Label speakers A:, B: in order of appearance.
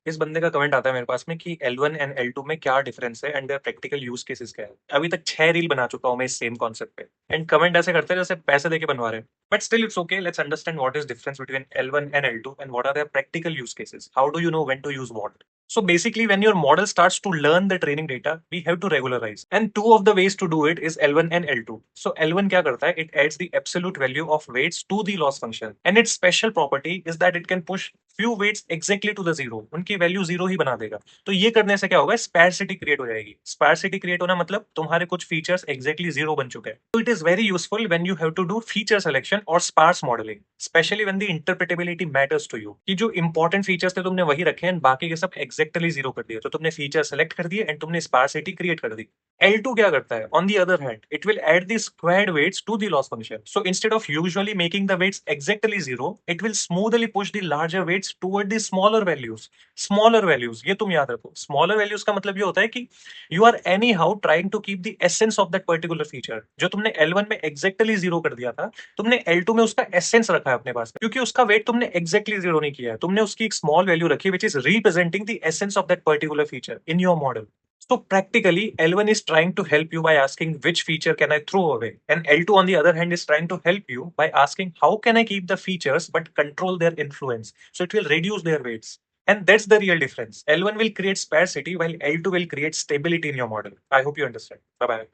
A: इस बंदे का कमेंट आता है मेरे पास में कि L1 एंड L2 में क्या डिफरेंस है and their practical use cases क्या है। अभी तक 6 रील बना चुका हूं मैं इस सेम कॉन्सेप्ट पे एंड कमेंट ऐसे करते हैं जैसे पैसे देके बनवा रहे हैं। But still it's okay, let's understand what is difference between L1 and L2 and what are their practical use cases. How do you know when to use what? So basically, when your model starts to learn the training data, we have to regularize. And two of the ways to do it is L1 and L2. So L1 क्या करता है? It adds the absolute value of weights to the loss function. And its special property is that it can push few weights exactly to the zero. उनकी value zero ही बना देगा। तो ये करने से क्या होगा? स्पैरसिटी क्रिएट हो जाएगी। स्पैरसिटी क्रिएट होना मतलब तुम्हारे कुछ फीचर्स exactly जीरो बन चुके हैं। तो it is very useful when you have to do feature selection or sparse modeling, especially when the interpretability matters to you। कि जो इंपॉर्टेंट फीचर्स थे तुमने वही रखे हैं, बाकी के सब exactly जीरो कर दिए। तो तुमने फीचर सेलेक्ट कर दिए एंड तुमने स्पारसिटी क्रिएट कर दी। L2 क्या करता है? On the other hand, it will add the squared weights to the loss function. So instead of usually making the weights exactly zero, it will smoothly push the larger weights toward the smaller values. Smaller values, ये तुम याद रखो। Smaller values का मतलब ये होता है कि you are anyhow trying to keep the essence of that particular feature. जो तुमने L1 में exactly zero कर दिया था, तुमने L2 में उसका essence रखा है अपने पास में, क्योंकि उसका weight तुमने exactly zero नहीं किया है। तुमने उसकी एक small value रखी है which is representing the essence of that particular feature in your model. So practically, L1 is trying to help you by asking which feature can I throw away, and L2 on the other hand is trying to help you by asking how can I keep the features but control their influence. So it will reduce their weights. And that's the real difference. L1 will create sparsity while L2 will create stability in your model. I hope you understand. Bye bye.